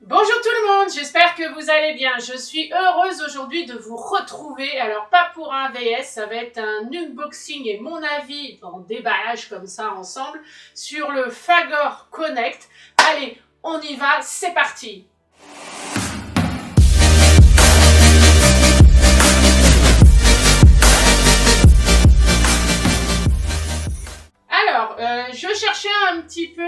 Bonjour tout le monde, j'espère que vous allez bien. Je suis heureuse aujourd'hui de vous retrouver. Alors pas pour un VS, ça va être un unboxing et mon avis en déballage comme ça ensemble sur le Fagor Connect. Allez, on y va, c'est parti. Je cherchais un petit peu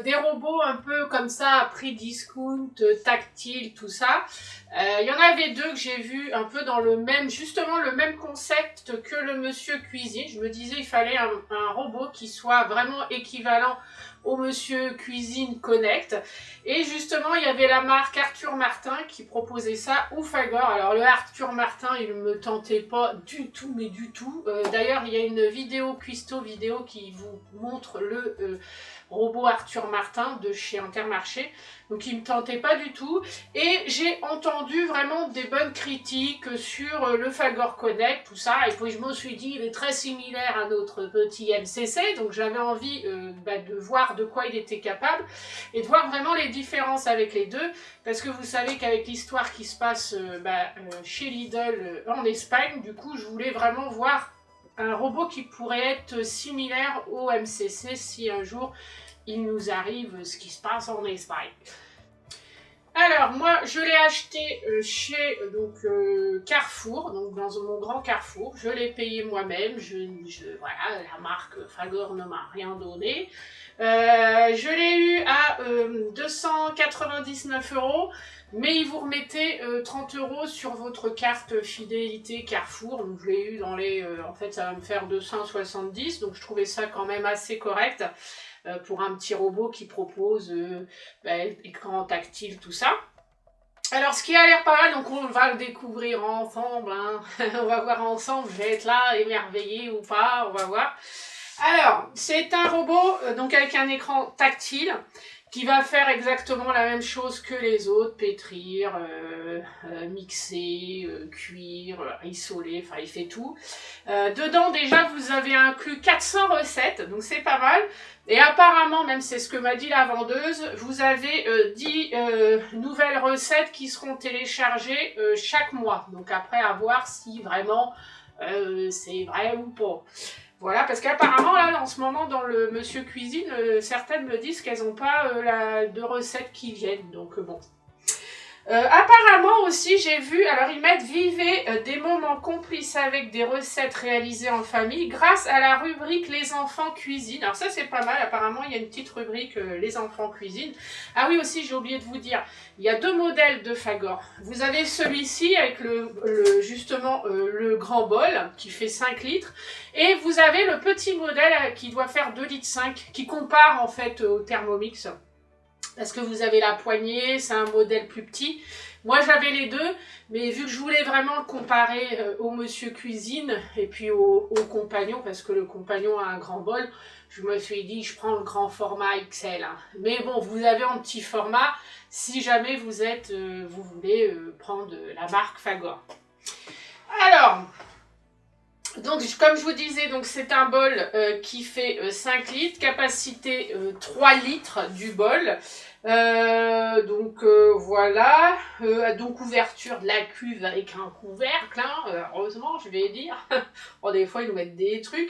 des robots un peu comme ça à prix discount, tactile, tout ça. Il y en avait deux que j'ai vu un peu dans le même, justement le même concept que le Monsieur Cuisine. Je me disais il fallait un robot qui soit vraiment équivalent au Monsieur Cuisine Connect. Et justement, il y avait la marque Arthur Martin qui proposait ça, ou Fagor. Alors le Arthur Martin, il ne me tentait pas du tout, mais du tout. D'ailleurs, il y a une vidéo, cuistot vidéo, qui vous montre le robot Arthur Martin de chez Intermarché. Donc il ne me tentait pas du tout. Et j'ai entendu vraiment des bonnes critiques sur le Fagor Connect, tout ça. Et puis je me suis dit, il est très similaire à notre petit MCC. Donc j'avais envie de voir de quoi il était capable et de voir vraiment les différences avec les deux. Parce que vous savez qu'avec l'histoire qui se passe chez Lidl en Espagne, du coup je voulais vraiment voir un robot qui pourrait être similaire au MCC si un jour il nous arrive ce qui se passe en Espagne. Alors moi je l'ai acheté chez Carrefour, donc dans mon grand Carrefour. Je l'ai payé moi-même. Voilà, la marque Fagor ne m'a rien donné. Je l'ai eu à 299 €, mais il vous remettait 30 € sur votre carte fidélité Carrefour. Donc je l'ai eu dans les... en fait ça va me faire 270, donc je trouvais ça quand même assez correct pour un petit robot qui propose écran tactile, tout ça. Alors ce qui a l'air pas mal, donc on va le découvrir ensemble, hein. On va voir ensemble, je vais être là émerveillée ou pas, on va voir. Alors, c'est un robot donc avec un écran tactile qui va faire exactement la même chose que les autres, pétrir, mixer, cuire, isoler, enfin il fait tout. Dedans déjà vous avez inclus 400 recettes, donc c'est pas mal. Et apparemment, même c'est ce que m'a dit la vendeuse, vous avez 10 nouvelles recettes qui seront téléchargées chaque mois. Donc après à voir si vraiment c'est vrai ou pas. Voilà, parce qu'apparemment, là, en ce moment, dans le Monsieur Cuisine, certaines me disent qu'elles n'ont pas de recettes qui viennent, donc bon. Apparemment aussi, j'ai vu, alors ils mettent vivez des moments complices avec des recettes réalisées en famille grâce à la rubrique Les enfants cuisinent. Alors ça c'est pas mal, apparemment il y a une petite rubrique Les enfants cuisinent. Ah oui aussi, j'ai oublié de vous dire, il y a deux modèles de Fagor. Vous avez celui-ci avec justement le grand bol qui fait 5 litres. Et vous avez le petit modèle qui doit faire 2,5 litres, qui compare en fait au Thermomix. Parce que vous avez la poignée, c'est un modèle plus petit. Moi j'avais les deux, mais vu que je voulais vraiment le comparer au Monsieur Cuisine et puis au compagnon, parce que le compagnon a un grand bol, je me suis dit je prends le grand format XL. Hein. Mais bon, vous avez un petit format si jamais vous voulez prendre la marque Fagor. Alors... donc, comme je vous disais, c'est un bol qui fait 5 litres, capacité 3 litres du bol. Voilà, donc ouverture de la cuve avec un couvercle, hein, heureusement je vais dire. Bon, des fois ils nous mettent des trucs.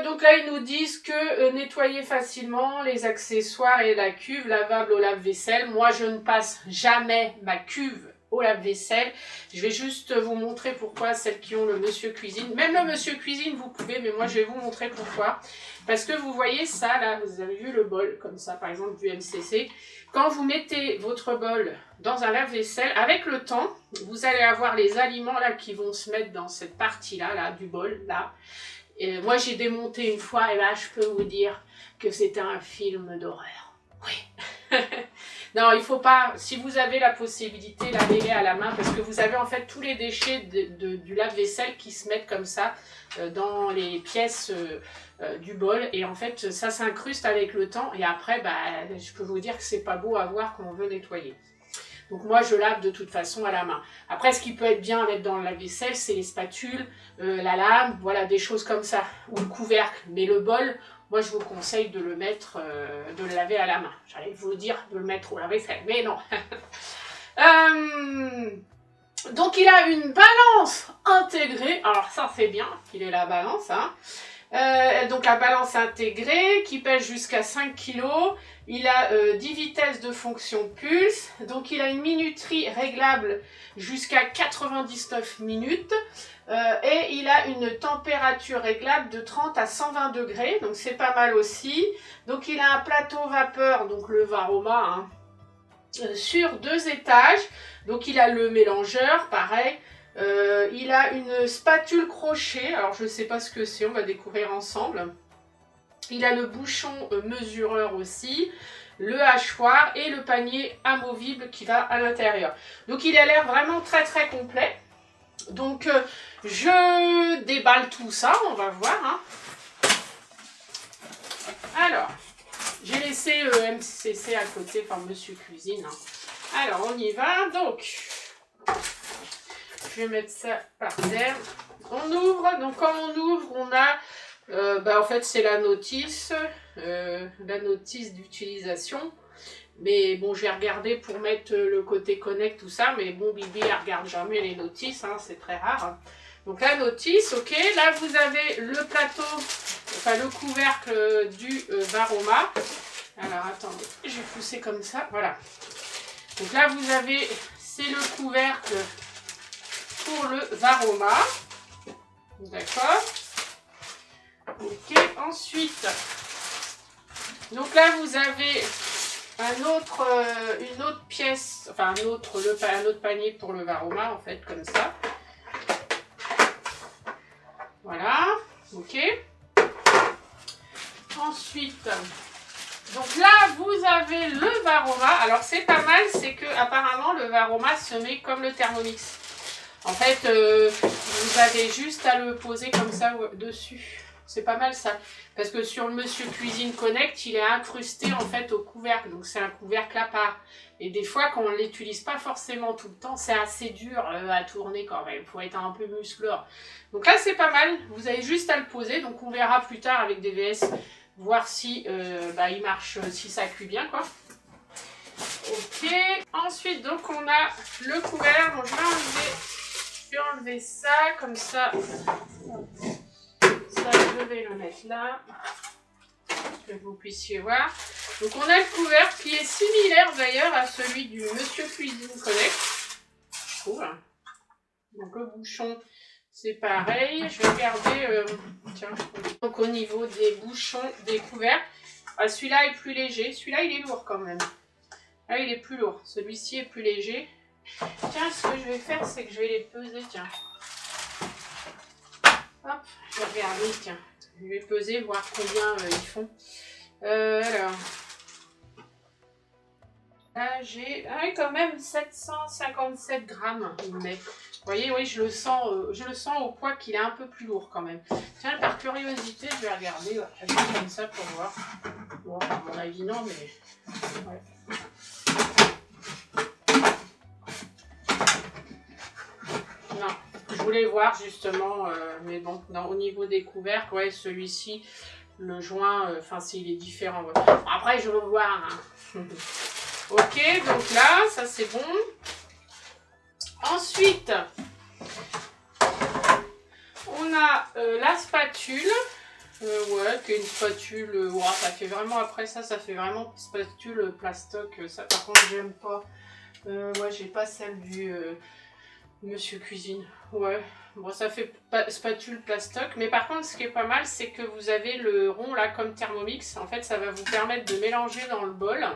Donc là ils nous disent que nettoyer facilement les accessoires et la cuve lavable au lave-vaisselle. Moi je ne passe jamais ma cuve au lave-vaisselle. Je vais juste vous montrer pourquoi celles qui ont le Monsieur Cuisine. Même le Monsieur Cuisine vous pouvez, mais moi je vais vous montrer pourquoi. Parce que vous voyez ça là, vous avez vu le bol comme ça par exemple du MCC. Quand vous mettez votre bol dans un lave-vaisselle, avec le temps, vous allez avoir les aliments là qui vont se mettre dans cette partie là du bol là. Et moi j'ai démonté une fois et là je peux vous dire que c'était un film d'horreur. Oui. Non, il faut pas, si vous avez la possibilité, lavez-les à la main parce que vous avez en fait tous les déchets du lave-vaisselle qui se mettent comme ça dans les pièces du bol et en fait ça s'incruste avec le temps et après je peux vous dire que c'est pas beau à voir quand on veut nettoyer. Donc moi je lave de toute façon à la main. Après ce qui peut être bien à mettre dans le lave-vaisselle c'est les spatules, la lame, voilà des choses comme ça, ou le couvercle. Mais le bol, moi je vous conseille de le mettre, de le laver à la main. J'allais vous dire de le mettre au lave-vaisselle, mais non. Donc il a une balance intégrée, alors ça c'est bien qu'il ait la balance, hein. Donc la balance intégrée qui pèse jusqu'à 5 kg, il a 10 vitesses de fonction pulse, donc il a une minuterie réglable jusqu'à 99 minutes et il a une température réglable de 30 à 120 degrés, donc c'est pas mal aussi. Donc il a un plateau vapeur, donc le Varoma, hein, sur 2 étages, donc il a le mélangeur, pareil. Il a une spatule crochet, alors je ne sais pas ce que c'est, on va découvrir ensemble. Il a le bouchon mesureur aussi, le hachoir et le panier amovible qui va à l'intérieur. Donc il a l'air vraiment très très complet. Donc je déballe tout ça, on va voir, hein. Alors, j'ai laissé MCC à côté, enfin Monsieur Cuisine, hein. Alors on y va, donc je vais mettre ça par terre. On ouvre, donc quand on ouvre, on a, en fait c'est la notice d'utilisation. Mais bon, je vais regarder pour mettre le côté connect, tout ça, mais bon, Bibi, elle regarde jamais les notices, hein, c'est très rare. Donc la notice, ok, là vous avez le plateau, enfin le couvercle du Varoma. Alors attendez, je vais pousser comme ça, voilà. Donc là vous avez, c'est le couvercle pour le Varoma. D'accord. Ok, ensuite, donc là vous avez une autre pièce, enfin un autre panier pour le Varoma en fait, comme ça. Voilà, ok. Ensuite, donc là vous avez le Varoma. Alors c'est pas mal, c'est que apparemment le Varoma se met comme le Thermomix. En fait, vous avez juste à le poser comme ça dessus. C'est pas mal ça. Parce que sur le Monsieur Cuisine Connect, il est incrusté en fait au couvercle. Donc c'est un couvercle à part. Et des fois, quand on ne l'utilise pas forcément tout le temps, c'est assez dur à tourner quand même. Il faut être un peu musclore. Donc là, c'est pas mal. Vous avez juste à le poser. Donc on verra plus tard avec des VS, voir si il marche, si ça cuit bien, quoi. Ok. Ensuite, donc on a le couvercle. Donc, je vais enlever ça, comme ça. Ça, je vais le mettre là, que vous puissiez voir. Donc on a le couvercle qui est similaire d'ailleurs à celui du Monsieur Cuisine Connect, je trouve. Donc le bouchon, c'est pareil. Je vais regarder, tiens, donc au niveau des bouchons, des couvercles, celui-là est plus léger. Celui-là, il est lourd quand même. Là, il est plus lourd. Celui-ci est plus léger. Tiens, ce que je vais faire, c'est que je vais les peser, tiens. Hop, je vais regarder, tiens. Je vais peser, voir combien ils font. Alors, là j'ai quand même 757 grammes. Mais, vous voyez, oui, je le sens au poids qu'il est un peu plus lourd quand même. Tiens, par curiosité, je vais regarder, juste comme ça pour voir. Bon, à mon avis, non, mais... Ouais. Non. Je voulais voir justement, mais bon, au niveau des couvercles, ouais, celui-ci, le joint, enfin, il est différent. Ouais. Bon, après, je veux voir. Hein. Ok, donc là, ça c'est bon. Ensuite, on a la spatule. Ouais, qui est une spatule. Ouais, ça fait vraiment, après ça fait vraiment spatule plastoc. Ça, par contre, j'aime pas. Ouais, j'ai pas celle du. Monsieur Cuisine, ouais, bon ça fait spatule plastoc, mais par contre ce qui est pas mal c'est que vous avez le rond là comme Thermomix, en fait ça va vous permettre de mélanger dans le bol,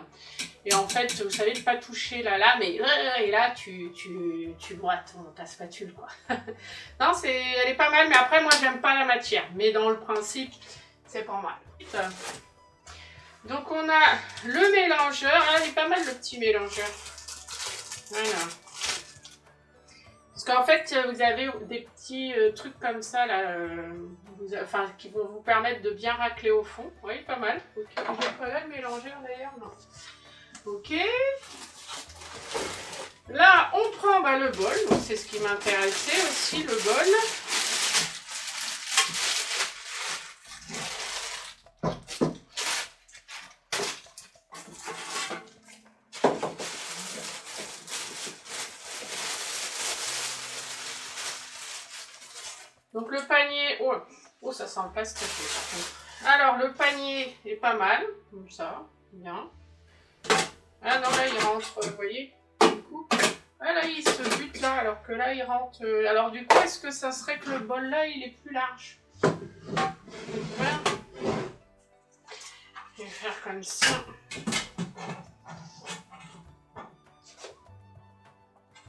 et en fait vous savez de pas toucher la lame, et là tu boites ta spatule quoi. Non, elle est pas mal, mais après moi j'aime pas la matière, mais dans le principe c'est pas mal. Donc on a le mélangeur, il est pas mal le petit mélangeur, voilà. Parce qu'en fait, vous avez des petits trucs comme ça, là, qui vont vous permettre de bien racler au fond. Oui, pas mal. Okay. J'ai pas là le mélangeur d'ailleurs, non. Ok. Là, on prend le bol. Donc c'est ce qui m'intéressait aussi, le bol. Donc le panier, oh ça sent le pastèque par contre. Alors le panier est pas mal, comme ça, bien. Ah non là il rentre, vous voyez, du coup. Ah là il se bute là, alors que là il rentre. Alors du coup est-ce que ça serait que le bol là il est plus large? Voilà. Je vais faire comme ça.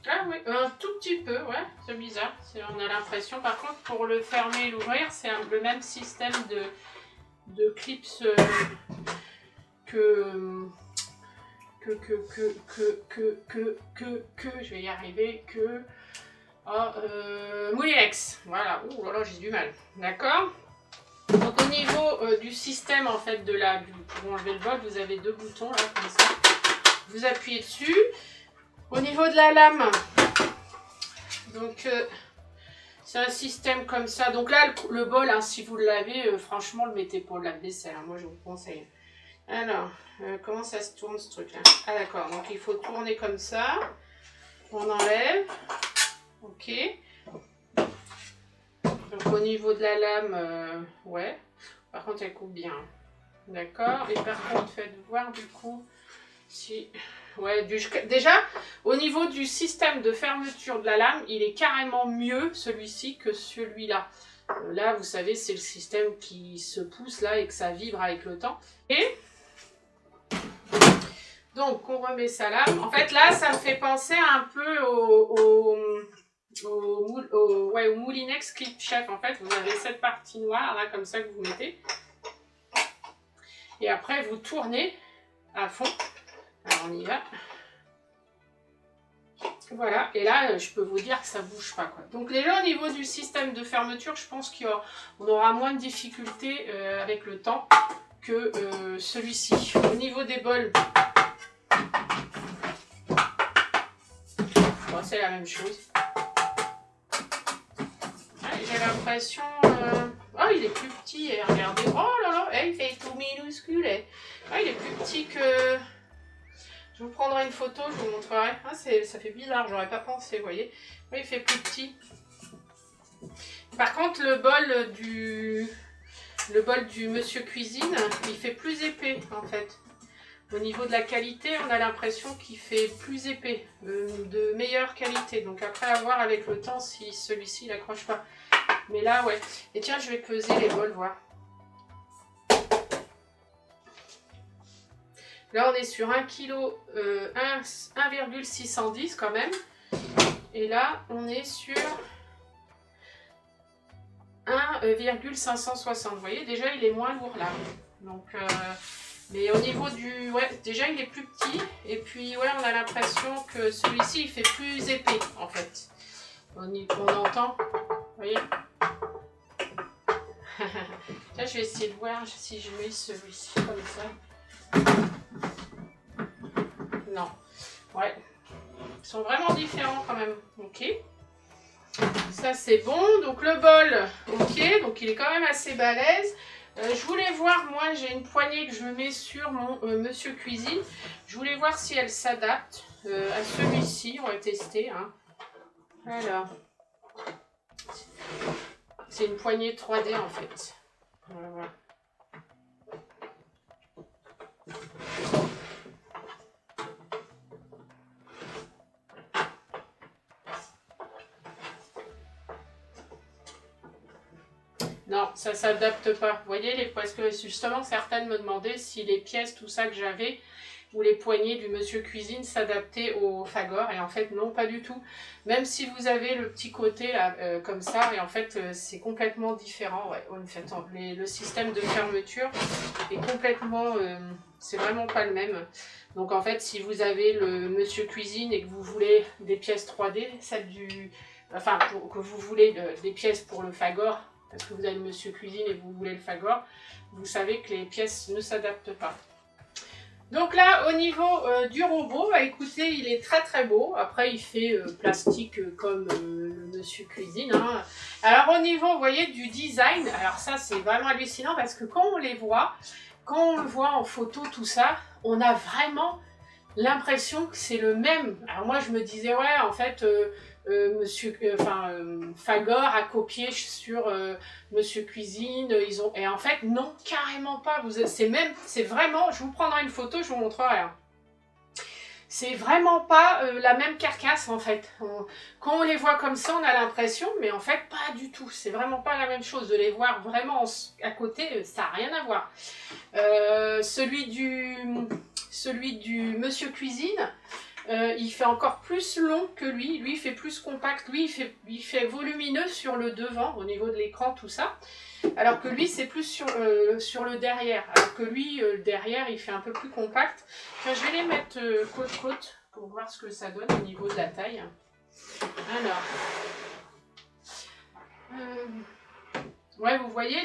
Ah oui, un tout petit peu, ouais, c'est bizarre. On a l'impression, par contre, pour le fermer et l'ouvrir, c'est le même système de clips je vais y arriver, Moulinex. Voilà, ouh là là, j'ai du mal. D'accord. Donc au niveau du système, en fait, pour enlever le bol, vous avez deux boutons, là, comme ça. Vous appuyez dessus. Au niveau de la lame, donc c'est un système comme ça. Donc là, le bol, hein, si vous l'avez, franchement, le mettez pour le lave-vaisselle. Hein, moi, je vous conseille. Alors, comment ça se tourne ce truc-là? Ah d'accord, donc il faut tourner comme ça. On enlève. Ok. Donc au niveau de la lame, ouais. Par contre, elle coupe bien. D'accord. Et par contre, faites voir du coup si... Ouais, déjà, au niveau du système de fermeture de la lame, il est carrément mieux celui-ci que celui-là. Là, vous savez, c'est le système qui se pousse là et que ça vibre avec le temps. Et donc, on remet sa lame. En fait, là, ça me fait penser un peu au Moulinex Clip Chef. En fait, vous avez cette partie noire là, comme ça que vous mettez. Et après, vous tournez à fond. Alors on y va. Voilà, et là je peux vous dire que ça bouge pas quoi. Donc déjà au niveau du système de fermeture, je pense qu'on aura moins de difficultés avec le temps que celui-ci. Au niveau des bols, bon, c'est la même chose. J'ai l'impression... Oh il est plus petit, regardez. Oh là là, il fait tout minuscule. Oh, il est plus petit que... Je vous prendrai une photo, je vous montrerai. Ah, ça fait bizarre, j'aurais pas pensé, vous voyez. Oui, il fait plus petit. Par contre, le bol du Monsieur Cuisine, il fait plus épais, en fait. Au niveau de la qualité, on a l'impression qu'il fait plus épais, de meilleure qualité. Donc après, à voir avec le temps si celui-ci, il accroche pas. Mais là, ouais. Et tiens, je vais peser les bols, voir. Là, on est sur 1 kg, 1,610 quand même. Et là, on est sur 1,560. Vous voyez, déjà, il est moins lourd là. Donc, mais au niveau du... Ouais, déjà, il est plus petit. Et puis, ouais, on a l'impression que celui-ci, il fait plus épais, en fait. On entend. Vous voyez. Là, je vais essayer de voir si je mets celui-ci comme ça. Non. Ouais. Ils sont vraiment différents quand même. Ok. Ça, c'est bon. Donc, le bol, ok. Donc, il est quand même assez balèze. Je voulais voir, moi, j'ai une poignée que je mets sur mon Monsieur Cuisine. Je voulais voir si elle s'adapte à celui-ci. On va tester. Hein. Alors. C'est une poignée 3D, en fait. Voilà. Non, ça ne s'adapte pas. Vous voyez, parce que justement, certaines me demandaient si les pièces, tout ça que j'avais, ou les poignées du Monsieur Cuisine s'adaptaient au Fagor. Et en fait, non, pas du tout. Même si vous avez le petit côté là, comme ça, et en fait, c'est complètement différent. Ouais. En fait, le système de fermeture est complètement... c'est vraiment pas le même. Donc en fait, si vous avez le Monsieur Cuisine et que vous voulez des pièces 3D, celle du... Enfin, que vous voulez des pièces pour le Fagor, parce que vous avez le Monsieur Cuisine et vous voulez le Fagor, vous savez que les pièces ne s'adaptent pas. Donc là, au niveau du robot, bah, écoutez, il est très très beau. Après, il fait plastique comme le Monsieur Cuisine. Hein. Alors au niveau, vous voyez, du design, alors ça c'est vraiment hallucinant parce que quand on les voit, quand on le voit en photo, tout ça, on a vraiment l'impression que c'est le même. Alors moi, je me disais, ouais, en fait... Fagor a copié sur Monsieur Cuisine. Et en fait, non, carrément pas. C'est vraiment, je vous prendrai une photo, je vous montrerai. Hein. C'est vraiment pas la même carcasse en fait. Quand on les voit comme ça, on a l'impression, mais en fait pas du tout. C'est vraiment pas la même chose. De les voir vraiment à côté, ça n'a rien à voir. Celui du Monsieur Cuisine, il fait encore plus long que lui. Lui, il fait plus compact. Lui, il fait volumineux sur le devant, au niveau de l'écran, tout ça. Alors que lui, c'est plus sur le derrière. Alors que lui, le derrière, il fait un peu plus compact. Enfin, je vais les mettre côte-côte pour voir ce que ça donne au niveau de la taille. Alors. Ouais, vous voyez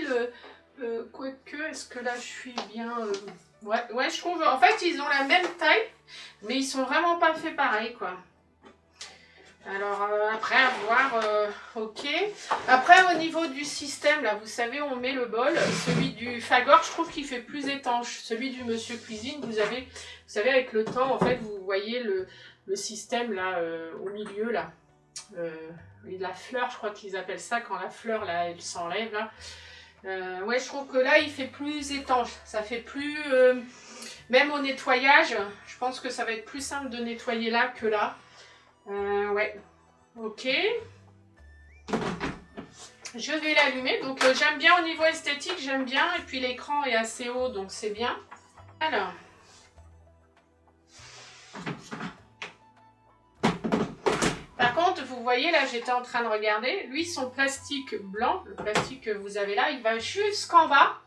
quoique, est-ce que là, je suis bien... Ouais, je trouve... En fait, ils ont la même taille, mais ils sont vraiment pas faits pareil, quoi. Alors après à voir, ok. Après au niveau du système, là vous savez on met le bol, celui du Fagor je trouve qu'il fait plus étanche. Celui du Monsieur Cuisine, vous savez avec le temps en fait vous voyez le système là au milieu là. La fleur je crois qu'ils appellent ça quand la fleur là elle s'enlève là. Ouais je trouve que là il fait plus étanche, ça fait plus... même au nettoyage, je pense que ça va être plus simple de nettoyer là que là. Ouais, ok. Je vais l'allumer. Donc j'aime bien au niveau esthétique, j'aime bien. Et puis l'écran est assez haut, donc c'est bien. Alors. Par contre, vous voyez là, j'étais en train de regarder. Lui, son plastique blanc, le plastique que vous avez là, il va jusqu'en bas.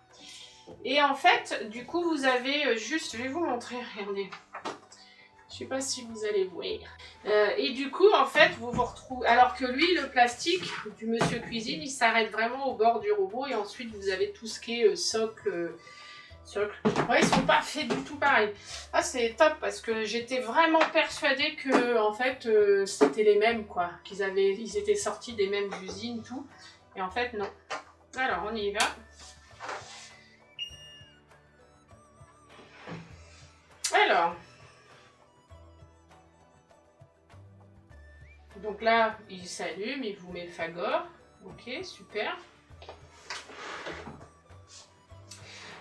Et en fait, du coup, vous avez juste... Je vais vous montrer, regardez. Je sais pas si vous allez voir. Et du coup, en fait, vous vous retrouvez... Alors que lui, le plastique du Monsieur Cuisine, il s'arrête vraiment au bord du robot. Et ensuite, vous avez tout ce qui est socle. Ouais, ils sont pas faits du tout pareil. Ah, c'est top parce que j'étais vraiment persuadée que, en fait, c'était les mêmes, quoi. Ils étaient sortis des mêmes usines, tout. Et en fait, non. Alors, on y va. Alors... Donc là, il s'allume, il vous met le Fagor. Ok, super.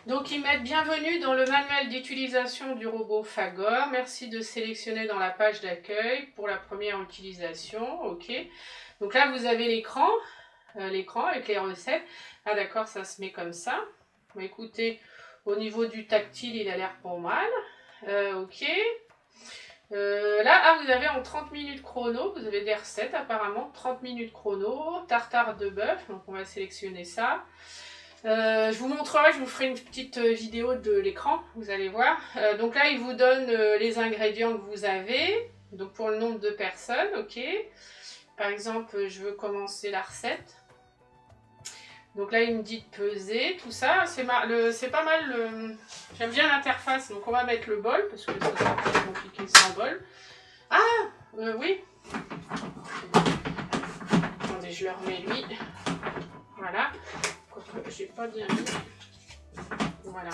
Donc ils mettent bienvenue dans le manuel d'utilisation du robot Fagor. Merci de sélectionner dans la page d'accueil pour la première utilisation. Ok. Donc là, vous avez l'écran avec les recettes. Ah d'accord, ça se met comme ça. Bon, écoutez, au niveau du tactile, il a l'air pas mal. Ok. Là, vous avez en 30 minutes chrono, vous avez des recettes apparemment, 30 minutes chrono, tartare de bœuf, donc on va sélectionner ça. Je vous montrerai, je vous ferai une petite vidéo de l'écran, vous allez voir. Donc là, il vous donne les ingrédients que vous avez, donc pour le nombre de personnes, ok. Par exemple, je veux commencer la recette. Donc là, il me dit de peser, tout ça, c'est pas mal. J'aime bien l'interface, donc on va mettre le bol, parce que ça sera plus compliqué sans bol. Ah, oui. Attendez, je le remets lui. Voilà. J'ai pas bien mis. Voilà.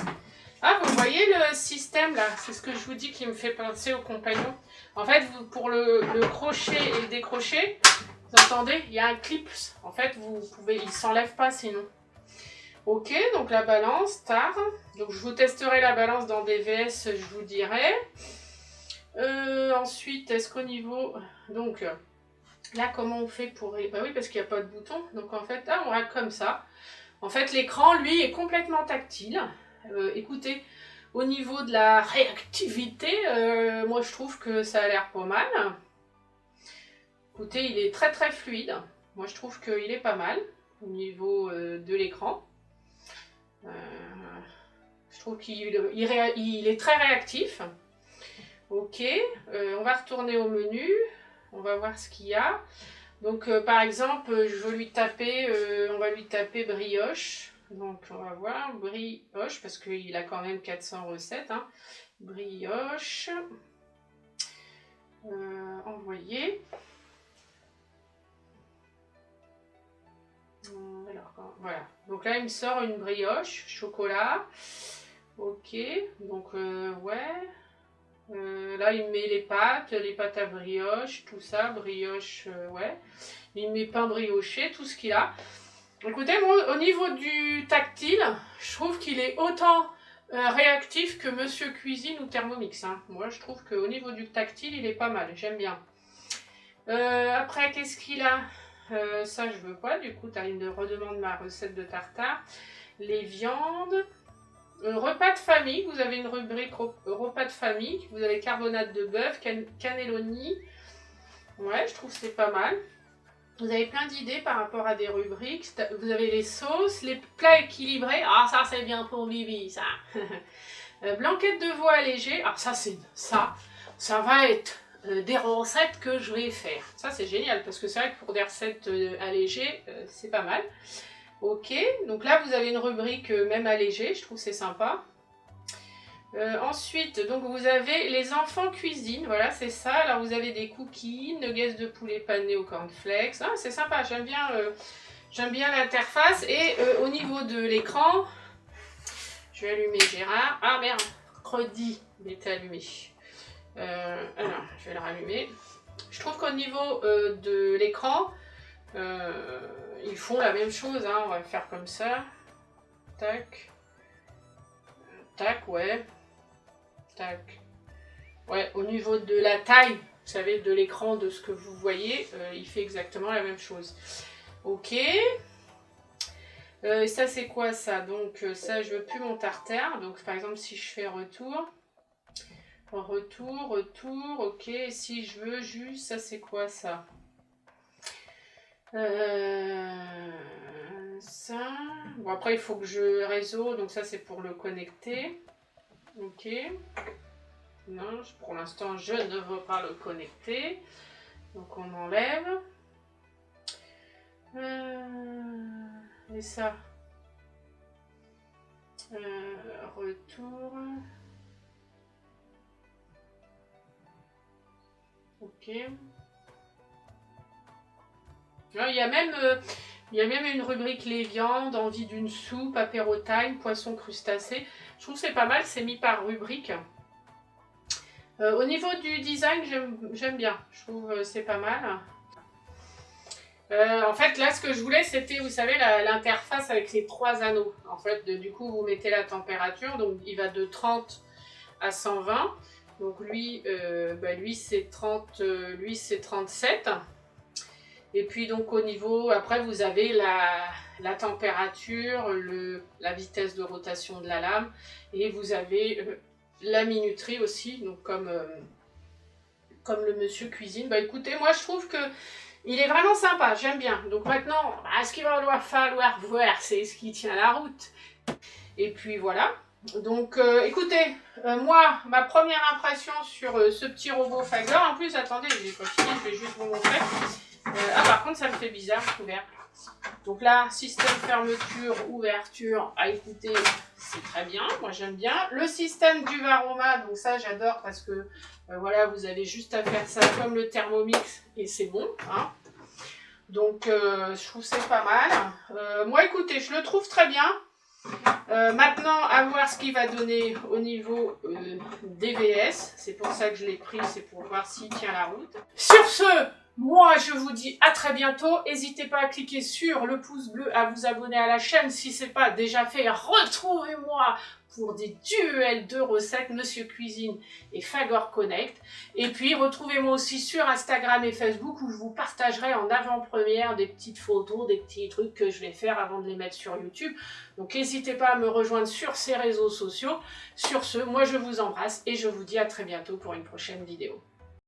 Ah, vous voyez le système là, c'est ce que je vous dis qui me fait penser au compagnon. En fait, pour le crochet et le décrocher, vous entendez, il y a un clip. En fait, il ne s'enlève pas sinon. Ok, donc la balance, tard. Donc je vous testerai la balance dans DVS, je vous dirai. Ensuite, est-ce qu'au niveau... Donc là, comment on fait pour... Bah oui, parce qu'il n'y a pas de bouton. Donc en fait, là, on va comme ça. En fait, l'écran, lui, est complètement tactile. Écoutez, au niveau de la réactivité, moi, je trouve que ça a l'air pas mal. Écoutez, il est très très fluide. Moi, je trouve qu'il est pas mal au niveau de l'écran. Je trouve qu'il est très réactif. Ok, on va retourner au menu. On va voir ce qu'il y a. Donc, par exemple, je veux lui taper, on va lui taper brioche. Donc, on va voir brioche, parce qu'il a quand même 400 recettes. Hein. Brioche. Envoyer. Alors, voilà. Donc là, il me sort une brioche, chocolat. Ok. Donc, ouais. Là, il met les pâtes à brioche, tout ça, brioche, ouais. Il met pain brioché, tout ce qu'il a. Écoutez, moi, au niveau du tactile, je trouve qu'il est autant réactif que Monsieur Cuisine ou Thermomix. Hein. Moi, je trouve qu'au niveau du tactile, il est pas mal, j'aime bien. Après, qu'est-ce qu'il a ça, je veux pas, du coup, tu redemande ma recette de tartare. Les viandes... repas de famille, vous avez une rubrique repas de famille, vous avez carbonate de bœuf, cannelloni, ouais je trouve que c'est pas mal. Vous avez plein d'idées par rapport à des rubriques, vous avez les sauces, les plats équilibrés, ah ça c'est bien pour Bibi ça. Blanquette de veau allégée, alors ça va être des recettes que je vais faire. Ça c'est génial parce que c'est vrai que pour des recettes allégées, c'est pas mal. Ok, donc là vous avez une rubrique même allégée, je trouve que c'est sympa. Ensuite, donc vous avez les enfants cuisine, voilà c'est ça. Alors vous avez des cookies, nuggets de poulet pané au cornflakes. Ah, c'est sympa, j'aime bien l'interface. Et au niveau de l'écran, je vais allumer Gérard. Ah merde, credi, il était allumé. Alors, je vais le rallumer. Je trouve qu'au niveau de l'écran, ils font la même chose, hein. On va le faire comme ça. Tac. Tac, ouais. Tac. Ouais, au niveau de la taille, vous savez, de l'écran, de ce que vous voyez, il fait exactement la même chose. Ok. Ça, c'est quoi ça? Donc, ça, je veux plus mon tartare. Donc, par exemple, si je fais retour, ok. Si je veux juste, ça, c'est quoi ça? Ça. Bon, après, il faut que je réseau. Donc, ça, c'est pour le connecter. Ok. Non, pour l'instant, je ne veux pas le connecter. Donc, on enlève. Et ça. Retour. Ok. Alors, il y a même une rubrique les viandes, envie d'une soupe, apéro time, poisson crustacé. Je trouve que c'est pas mal, c'est mis par rubrique. Au niveau du design, j'aime bien. Je trouve c'est pas mal. En fait, là, ce que je voulais, c'était, vous savez, l'interface avec les 3 anneaux. En fait, du coup, vous mettez la température, donc il va de 30 à 120. Donc lui c'est 30, lui c'est 37. Et puis donc au niveau, après vous avez la température, la vitesse de rotation de la lame, et vous avez la minuterie aussi, donc comme le monsieur cuisine. Bah écoutez, moi je trouve que il est vraiment sympa, j'aime bien. Donc maintenant, ce qu'il va falloir voir, c'est ce qui tient la route. Et puis voilà. Donc écoutez, moi, ma première impression sur ce petit robot Fagor, en plus, attendez, je n'ai pas fini, je vais juste vous montrer. Par contre, ça me fait bizarre, ouvert. Donc là, système fermeture, ouverture, écoutez, c'est très bien, moi j'aime bien. Le système du Varoma, donc ça j'adore parce que voilà, vous avez juste à faire ça comme le Thermomix et c'est bon. Hein. Donc je trouve c'est pas mal. Moi écoutez, je le trouve très bien. Maintenant, à voir ce qu'il va donner au niveau DVS. C'est pour ça que je l'ai pris, c'est pour voir s'il tient la route. Sur ce, moi je vous dis à très bientôt. N'hésitez pas à cliquer sur le pouce bleu, à vous abonner à la chaîne si ce n'est pas déjà fait. Retrouvez-moi pour des duels de recettes, Monsieur Cuisine et Fagor Connect. Et puis retrouvez-moi aussi sur Instagram et Facebook où je vous partagerai en avant-première des petites photos, des petits trucs que je vais faire avant de les mettre sur YouTube. Donc n'hésitez pas à me rejoindre sur ces réseaux sociaux. Sur ce, moi je vous embrasse et je vous dis à très bientôt pour une prochaine vidéo.